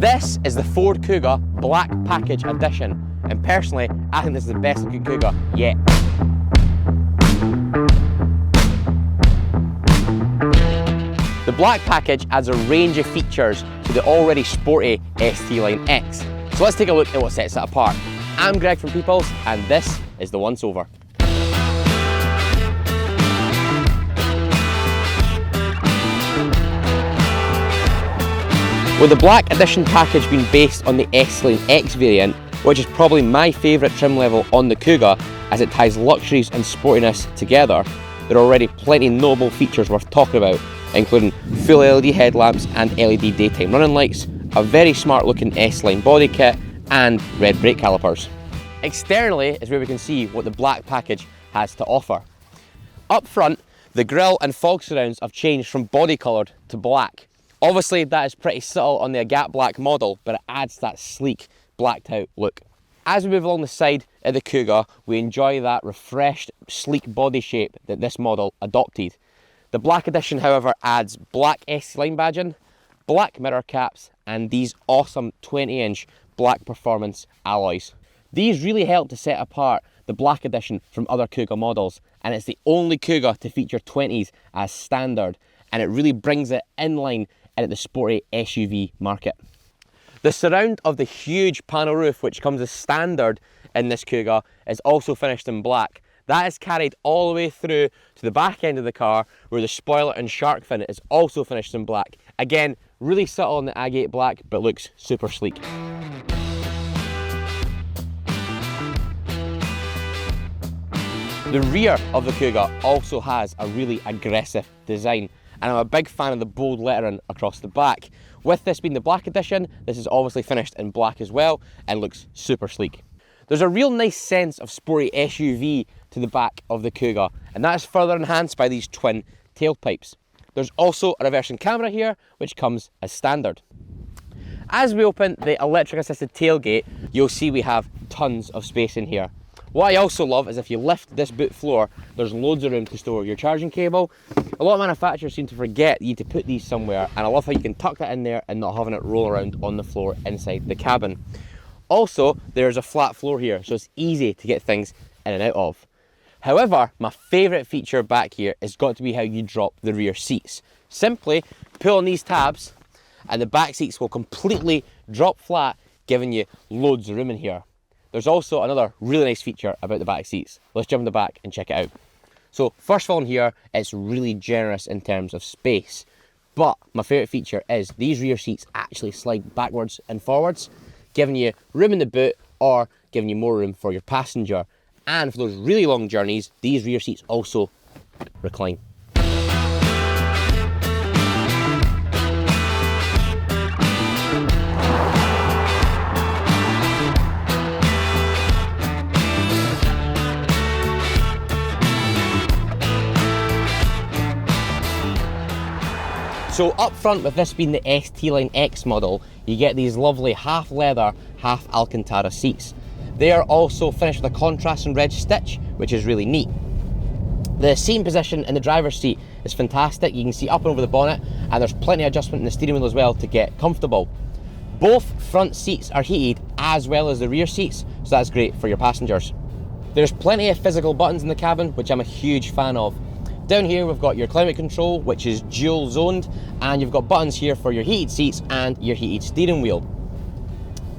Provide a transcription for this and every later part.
This is the Ford Kuga Black Package Edition, and personally, I think this is the best looking Kuga yet. The Black Package adds a range of features to the already sporty ST Line X. So let's take a look at what sets it apart. I'm Greg from Peoples, and this is the once over. With the Black Edition package being based on the ST Line X variant, which is probably my favourite trim level on the Kuga as it ties luxuries and sportiness together, there are already plenty of notable features worth talking about, including full LED headlamps and LED daytime running lights, a very smart looking S-Line body kit, and red brake calipers. Externally is where we can see what the Black Package has to offer. Up front, the grille and fog surrounds have changed from body coloured to black. Obviously that is pretty subtle on the Agate Black model, but it adds that sleek, blacked out look. As we move along the side of the Kuga, we enjoy that refreshed, sleek body shape that this model adopted. The Black Edition, however, adds black ST Line badging, black mirror caps, and these awesome 20-inch black performance alloys. These really help to set apart the Black Edition from other Kuga models, and it's the only Kuga to feature 20s as standard, and it really brings it in line in the sporty SUV market. The surround of the huge panel roof, which comes as standard in this Kuga, is also finished in black. That is carried all the way through to the back end of the car, where the spoiler and shark fin is also finished in black. Again, really subtle on the Agate Black, but looks super sleek. The rear of the Kuga also has a really aggressive design, and I'm a big fan of the bold lettering across the back. With this being the Black Edition, this is obviously finished in black as well and looks super sleek. There's a real nice sense of sporty SUV to the back of the Kuga, and that is further enhanced by these twin tailpipes. There's also a reversing camera here, which comes as standard. As we open the electric assisted tailgate, you'll see we have tons of space in here. What I also love is if you lift this boot floor, there's loads of room to store your charging cable. A lot of manufacturers seem to forget you need to put these somewhere, and I love how you can tuck that in there and not having it roll around on the floor inside the cabin. Also, there's a flat floor here, so it's easy to get things in and out of. However, my favourite feature back here has got to be how you drop the rear seats. Simply pull on these tabs and the back seats will completely drop flat, giving you loads of room in here. There's also another really nice feature about the back seats. Let's jump in the back and check it out. So first of all in here, it's really generous in terms of space. But my favourite feature is these rear seats actually slide backwards and forwards, giving you room in the boot or giving you more room for your passenger. And for those really long journeys, these rear seats also recline. So up front, with this being the ST Line X model, you get these lovely half leather, half Alcantara seats. They are also finished with a contrast and red stitch, which is really neat. The seating position in the driver's seat is fantastic. You can see up and over the bonnet, and there's plenty of adjustment in the steering wheel as well to get comfortable. Both front seats are heated as well as the rear seats, so that's great for your passengers. There's plenty of physical buttons in the cabin, which I'm a huge fan of. Down here we've got your climate control, which is dual zoned, and you've got buttons here for your heated seats and your heated steering wheel.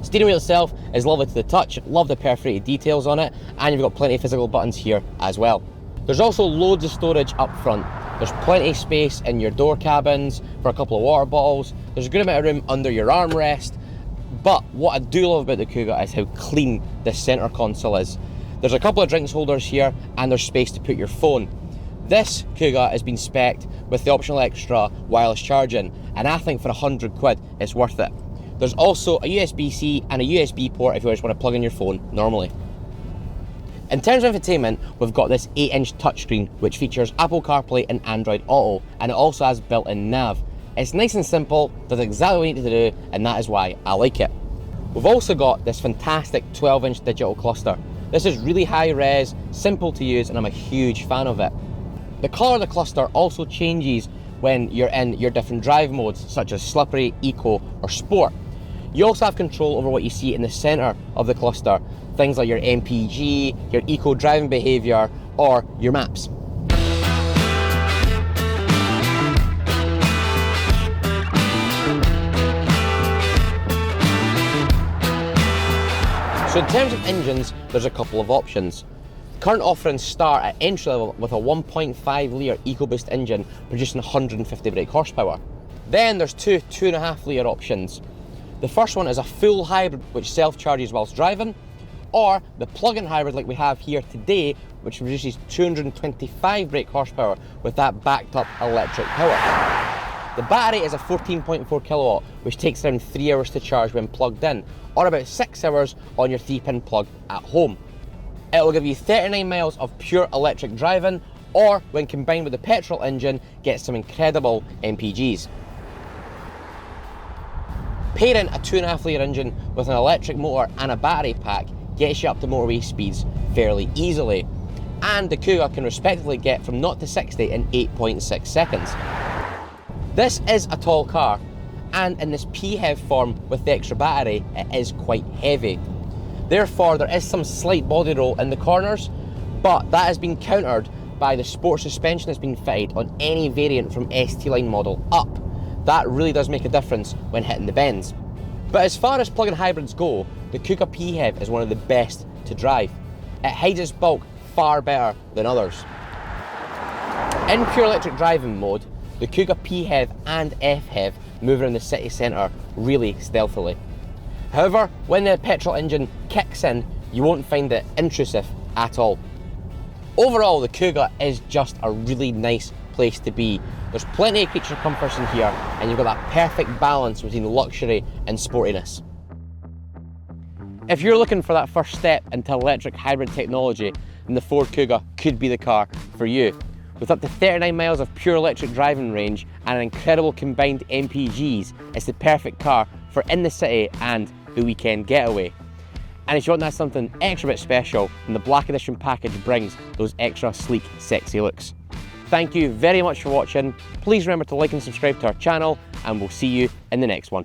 Steering wheel itself is lovely to the touch, love the perforated details on it, and you've got plenty of physical buttons here as well. There's also loads of storage up front. There's plenty of space in your door cabins for a couple of water bottles. There's a good amount of room under your armrest, but what I do love about the Kuga is how clean this centre console is. There's a couple of drinks holders here, and there's space to put your phone. This Kuga has been spec'd with the optional extra wireless charging, and I think for £100 it's worth it. There's also a USB-C and a USB port if you just want to plug in your phone normally. In terms of entertainment, we've got this 8-inch touchscreen which features Apple CarPlay and Android Auto, and it also has built-in nav. It's nice and simple, does exactly what you need to do, and that is why I like it. We've also got this fantastic 12-inch digital cluster. This is really high res, simple to use, and I'm a huge fan of it. The colour of the cluster also changes when you're in your different drive modes, such as slippery, eco or sport. You also have control over what you see in the centre of the cluster, things like your MPG, your eco driving behaviour, or your maps. So in terms of engines, there's a couple of options. Current offerings start at entry level with a 1.5 litre EcoBoost engine producing 150 brake horsepower. Then there's two 2.5 litre options. The first one is a full hybrid which self-charges whilst driving, or the plug-in hybrid like we have here today, which produces 225 brake horsepower with that backed up electric power. The battery is a 14.4 kilowatt, which takes around 3 hours to charge when plugged in, or about 6 hours on your 3-pin plug at home. It will give you 39 miles of pure electric driving, or when combined with the petrol engine, get some incredible MPGs. Pairing a 2.5 litre engine with an electric motor and a battery pack gets you up to motorway speeds fairly easily, and the Kuga can respectively get from 0 to 60 in 8.6 seconds. This is a tall car, and in this PHEV form with the extra battery, it is quite heavy. Therefore, there is some slight body roll in the corners, but that has been countered by the sport suspension that's been fitted on any variant from ST line model up. That really does make a difference when hitting the bends. But as far as plug-in hybrids go, the Kuga PHEV is one of the best to drive. It hides its bulk far better than others. In pure electric driving mode, the Kuga PHEV and FHEV move around the city centre really stealthily. However, when the petrol engine kicks in, you won't find it intrusive at all. Overall, the Kuga is just a really nice place to be. There's plenty of creature comforts in here, and you've got that perfect balance between luxury and sportiness. If you're looking for that first step into electric hybrid technology, then the Ford Kuga could be the car for you. With up to 39 miles of pure electric driving range and an incredible combined MPGs, it's the perfect car for in the city and the weekend getaway. And if you want to have something extra bit special, then the Black Edition package brings those extra sleek, sexy looks. Thank you very much for watching. Please remember to like and subscribe to our channel, and we'll see you in the next one.